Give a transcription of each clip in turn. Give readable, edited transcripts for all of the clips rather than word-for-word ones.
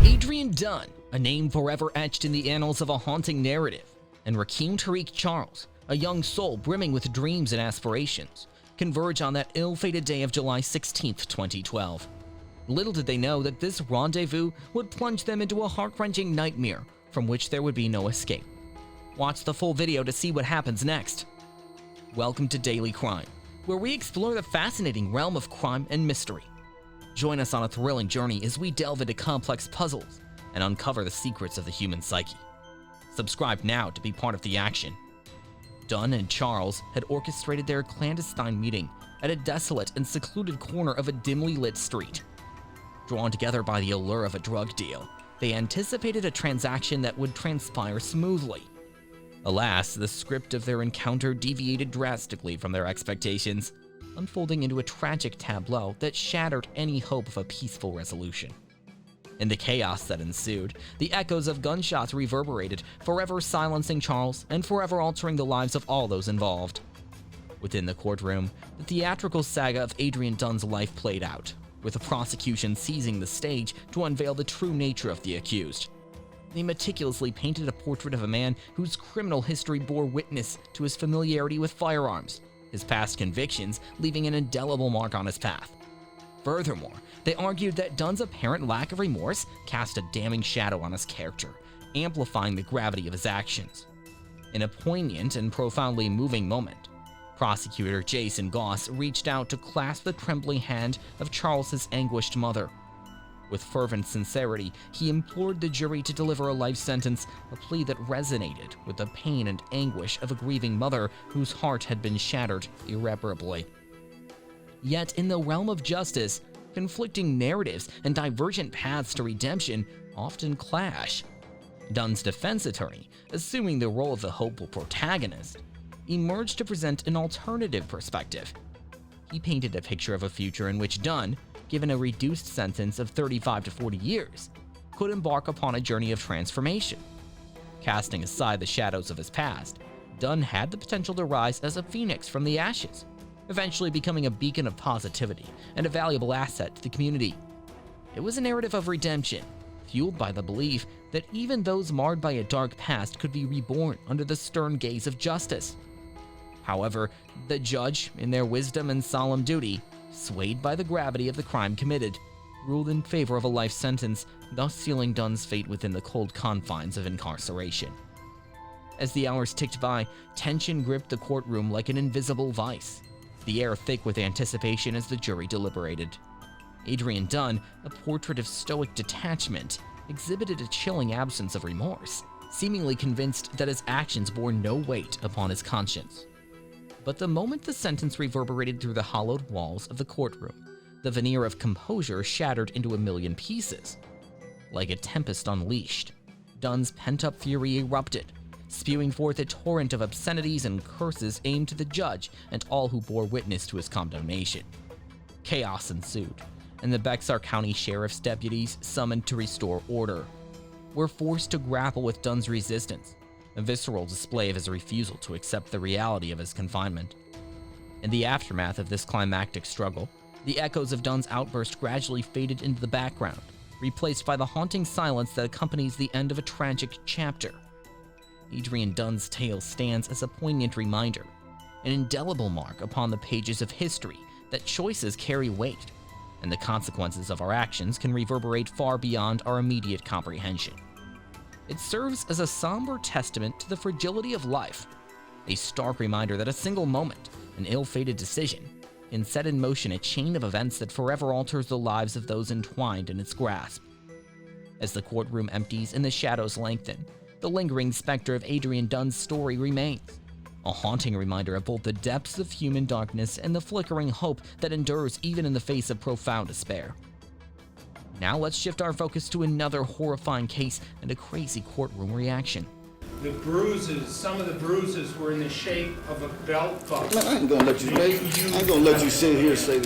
Adrian Dunn, a name forever etched in the annals of a haunting narrative, and Rakim Tariq Charles, a young soul brimming with dreams and aspirations, converge on that ill-fated day of July 16, 2012. Little did they know that this rendezvous would plunge them into a heart-wrenching nightmare from which there would be no escape. Watch the full video to see what happens next. Welcome to Daily Crime, where we explore the fascinating realm of crime and mystery. Join us on a thrilling journey as we delve into complex puzzles and uncover the secrets of the human psyche. Subscribe now to be part of the action. Dunn and Charles had orchestrated their clandestine meeting at a desolate and secluded corner of a dimly lit street. Drawn together by the allure of a drug deal, they anticipated a transaction that would transpire smoothly. Alas, the script of their encounter deviated drastically from their expectations, unfolding into a tragic tableau that shattered any hope of a peaceful resolution. In the chaos that ensued, the echoes of gunshots reverberated, forever silencing Charles and forever altering the lives of all those involved. Within the courtroom, the theatrical saga of Adrian Dunn's life played out, with the prosecution seizing the stage to unveil the true nature of the accused. They meticulously painted a portrait of a man whose criminal history bore witness to his familiarity with firearms, his past convictions leaving an indelible mark on his path. Furthermore, they argued that Dunn's apparent lack of remorse cast a damning shadow on his character, amplifying the gravity of his actions. In a poignant and profoundly moving moment, prosecutor Jason Goss reached out to clasp the trembling hand of Charles's anguished mother. With fervent sincerity, he implored the jury to deliver a life sentence, a plea that resonated with the pain and anguish of a grieving mother whose heart had been shattered irreparably. Yet in the realm of justice, conflicting narratives and divergent paths to redemption often clash. Dunn's defense attorney, assuming the role of the hopeful protagonist, emerged to present an alternative perspective. He painted a picture of a future in which Dunn, given a reduced sentence of 35 to 40 years, could embark upon a journey of transformation. Casting aside the shadows of his past, Dunn had the potential to rise as a phoenix from the ashes, eventually becoming a beacon of positivity and a valuable asset to the community. It was a narrative of redemption, fueled by the belief that even those marred by a dark past could be reborn under the stern gaze of justice. However, the judge, in their wisdom and solemn duty, swayed by the gravity of the crime committed, ruled in favor of a life sentence, thus sealing Dunn's fate within the cold confines of incarceration. As the hours ticked by, tension gripped the courtroom like an invisible vice, the air thick with anticipation as the jury deliberated. Adrian Dunn, a portrait of stoic detachment, exhibited a chilling absence of remorse, seemingly convinced that his actions bore no weight upon his conscience. But the moment the sentence reverberated through the hollowed walls of the courtroom, the veneer of composure shattered into a million pieces. Like a tempest unleashed, Dunn's pent-up fury erupted, spewing forth a torrent of obscenities and curses aimed to the judge and all who bore witness to his condemnation. Chaos ensued, and the Bexar County Sheriff's deputies, summoned to restore order, were forced to grapple with Dunn's resistance, a visceral display of his refusal to accept the reality of his confinement. In the aftermath of this climactic struggle, the echoes of Dunn's outburst gradually faded into the background, replaced by the haunting silence that accompanies the end of a tragic chapter. Adrian Dunn's tale stands as a poignant reminder, an indelible mark upon the pages of history that choices carry weight, and the consequences of our actions can reverberate far beyond our immediate comprehension. It serves as a somber testament to the fragility of life, a stark reminder that a single moment, an ill-fated decision, can set in motion a chain of events that forever alters the lives of those entwined in its grasp. As the courtroom empties and the shadows lengthen, the lingering specter of Adrian Dunn's story remains, a haunting reminder of both the depths of human darkness and the flickering hope that endures even in the face of profound despair. Now let's shift our focus to another horrifying case and a crazy courtroom reaction. The bruises, some of the bruises were in the shape of a belt buckle. Man, I ain't gonna let you, man. I ain't gonna let you sit here and say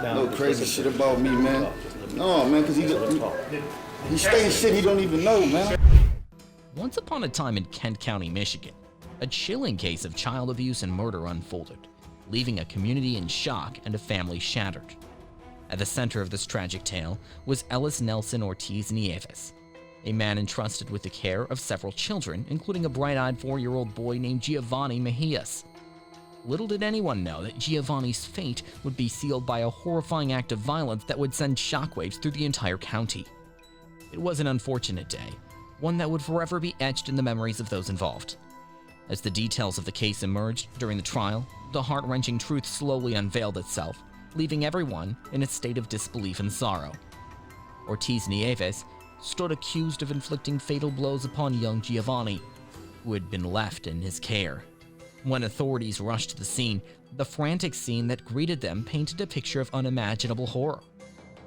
no crazy shit about me, man. No, man, because he's saying shit he don't even know, man. Once upon a time in Kent County, Michigan, a chilling case of child abuse and murder unfolded, leaving a community in shock and a family shattered. At the center of this tragic tale was Ellis Nelson Ortiz Nieves, a man entrusted with the care of several children, including a bright-eyed 4-year-old boy named Giovanni Mejias. Little did anyone know that Giovanni's fate would be sealed by a horrifying act of violence that would send shockwaves through the entire county. It was an unfortunate day, one that would forever be etched in the memories of those involved. As the details of the case emerged during the trial, the heart-wrenching truth slowly unveiled itself, leaving everyone in a state of disbelief and sorrow. Ortiz Nieves stood accused of inflicting fatal blows upon young Giovanni, who had been left in his care. When authorities rushed to the scene, the frantic scene that greeted them painted a picture of unimaginable horror.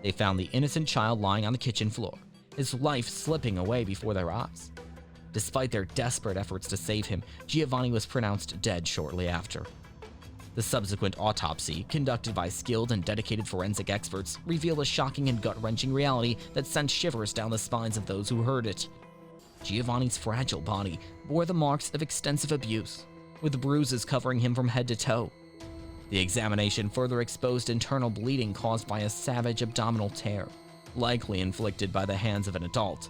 They found the innocent child lying on the kitchen floor, his life slipping away before their eyes. Despite their desperate efforts to save him, Giovanni was pronounced dead shortly after. The subsequent autopsy, conducted by skilled and dedicated forensic experts, revealed a shocking and gut-wrenching reality that sent shivers down the spines of those who heard it. Giovanni's fragile body bore the marks of extensive abuse, with bruises covering him from head to toe. The examination further exposed internal bleeding caused by a savage abdominal tear, likely inflicted by the hands of an adult.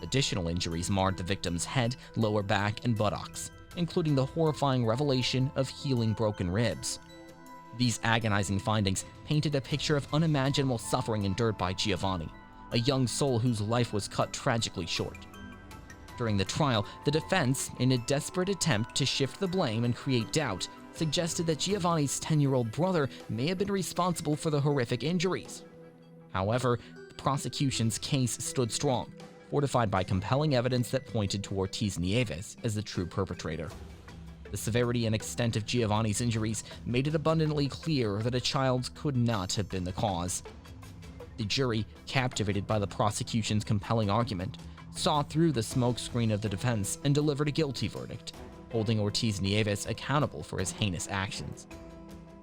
Additional injuries marred the victim's head, lower back, and buttocks, including the horrifying revelation of healing broken ribs. These agonizing findings painted a picture of unimaginable suffering endured by Giovanni, a young soul whose life was cut tragically short. During the trial, the defense, in a desperate attempt to shift the blame and create doubt, suggested that Giovanni's 10-year-old brother may have been responsible for the horrific injuries. However, the prosecution's case stood strong, fortified by compelling evidence that pointed to Ortiz Nieves as the true perpetrator. The severity and extent of Giovanni's injuries made it abundantly clear that a child could not have been the cause. The jury, captivated by the prosecution's compelling argument, saw through the smokescreen of the defense and delivered a guilty verdict, holding Ortiz Nieves accountable for his heinous actions.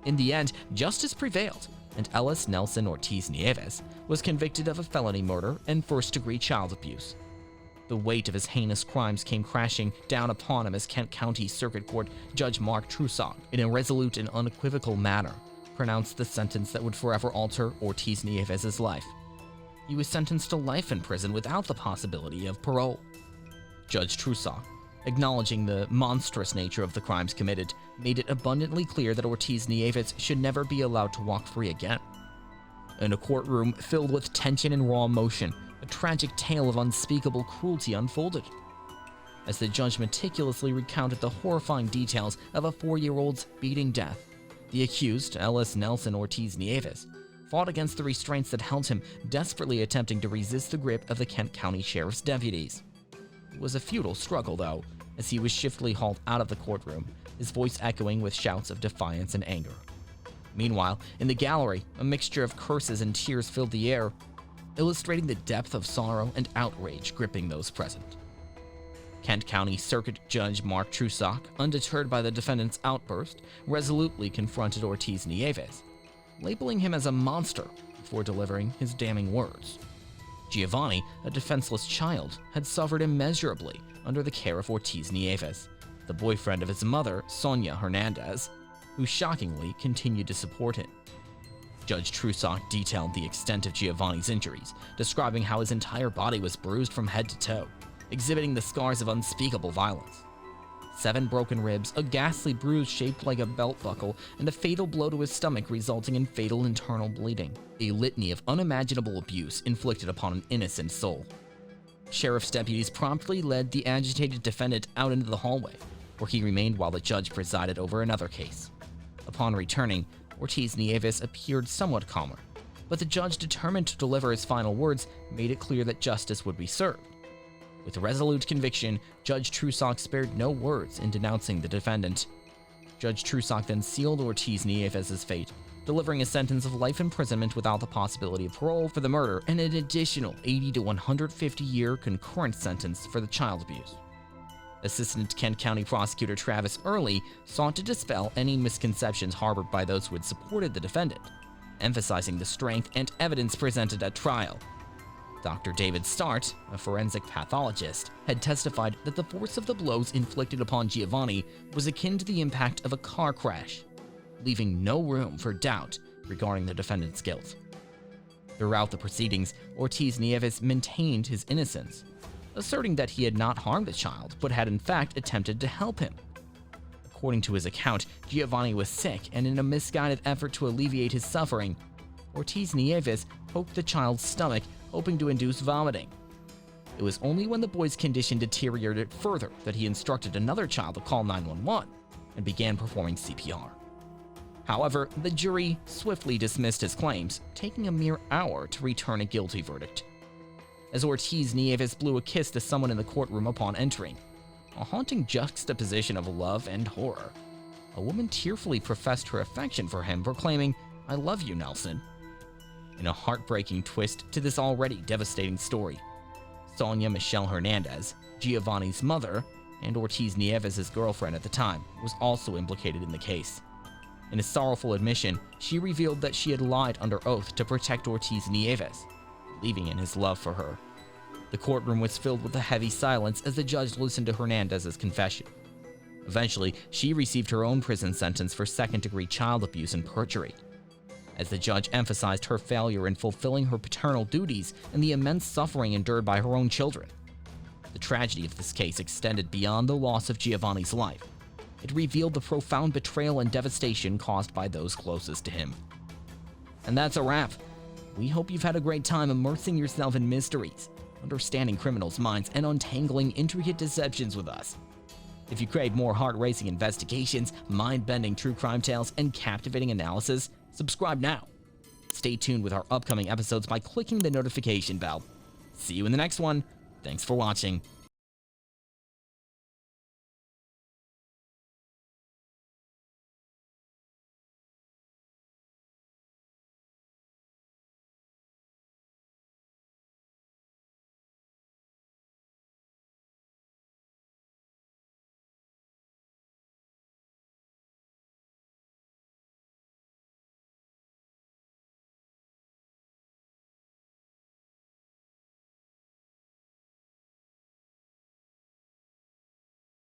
In the end, justice prevailed, and Ellis Nelson Ortiz Nieves was convicted of a felony murder and first-degree child abuse. The weight of his heinous crimes came crashing down upon him as Kent County Circuit Court Judge Mark Trusock, in a resolute and unequivocal manner, pronounced the sentence that would forever alter Ortiz Nieves' life. He was sentenced to life in prison without the possibility of parole. Judge Trusock, acknowledging the monstrous nature of the crimes committed, made it abundantly clear that Ortiz Nieves should never be allowed to walk free again. In a courtroom filled with tension and raw emotion, a tragic tale of unspeakable cruelty unfolded. As the judge meticulously recounted the horrifying details of a 4-year-old's beating death, the accused, Ellis Nelson Ortiz Nieves, fought against the restraints that held him, desperately attempting to resist the grip of the Kent County Sheriff's deputies. It was a futile struggle, though, as he was shiftily hauled out of the courtroom, his voice echoing with shouts of defiance and anger. Meanwhile, in the gallery, a mixture of curses and tears filled the air, illustrating the depth of sorrow and outrage gripping those present. Kent County Circuit Judge Mark Trusock, undeterred by the defendant's outburst, resolutely confronted Ortiz Nieves, labeling him as a monster before delivering his damning words. Giovanni, a defenseless child, had suffered immeasurably under the care of Ortiz Nieves, the boyfriend of his mother, Sonia Hernandez, who shockingly continued to support him. Judge Trusock detailed the extent of Giovanni's injuries, describing how his entire body was bruised from head to toe, exhibiting the scars of unspeakable violence. 7 broken ribs, a ghastly bruise shaped like a belt buckle, and a fatal blow to his stomach resulting in fatal internal bleeding. A litany of unimaginable abuse inflicted upon an innocent soul. Sheriff's deputies promptly led the agitated defendant out into the hallway, where he remained while the judge presided over another case. Upon returning, Ortiz Nieves appeared somewhat calmer, but the judge, determined to deliver his final words, made it clear that justice would be served. With resolute conviction, Judge Trusock spared no words in denouncing the defendant. Judge Trusock then sealed Ortiz Nieves' fate, delivering a sentence of life imprisonment without the possibility of parole for the murder and an additional 80 to 150-year concurrent sentence for the child abuse. Assistant Kent County Prosecutor Travis Early sought to dispel any misconceptions harbored by those who had supported the defendant, emphasizing the strength and evidence presented at trial. Dr. David Start, a forensic pathologist, had testified that the force of the blows inflicted upon Giovanni was akin to the impact of a car crash, leaving no room for doubt regarding the defendant's guilt. Throughout the proceedings, Ortiz Nieves maintained his innocence, asserting that he had not harmed the child, but had in fact attempted to help him. According to his account, Giovanni was sick, and in a misguided effort to alleviate his suffering, Ortiz Nieves poked the child's stomach, hoping to induce vomiting. It was only when the boy's condition deteriorated further that he instructed another child to call 911 and began performing CPR. However, the jury swiftly dismissed his claims, taking a mere hour to return a guilty verdict. As Ortiz Nieves blew a kiss to someone in the courtroom upon entering, a haunting juxtaposition of love and horror, a woman tearfully professed her affection for him, proclaiming, "I love you, Nelson." In a heartbreaking twist to this already devastating story, Sonia Michelle Hernandez, Giovanni's mother, and Ortiz Nieves' girlfriend at the time, was also implicated in the case. In a sorrowful admission, she revealed that she had lied under oath to protect Ortiz Nieves, believing in his love for her. The courtroom was filled with a heavy silence as the judge listened to Hernandez's confession. Eventually, she received her own prison sentence for second-degree child abuse and perjury, as the judge emphasized her failure in fulfilling her paternal duties and the immense suffering endured by her own children. The tragedy of this case extended beyond the loss of Giovanni's life. It revealed the profound betrayal and devastation caused by those closest to him. And that's a wrap. We hope you've had a great time immersing yourself in mysteries, understanding criminals' minds, and untangling intricate deceptions with us. If you crave more heart-racing investigations, mind-bending true crime tales, and captivating analysis, subscribe now. Stay tuned with our upcoming episodes by clicking the notification bell. See you in the next one. Thanks for watching.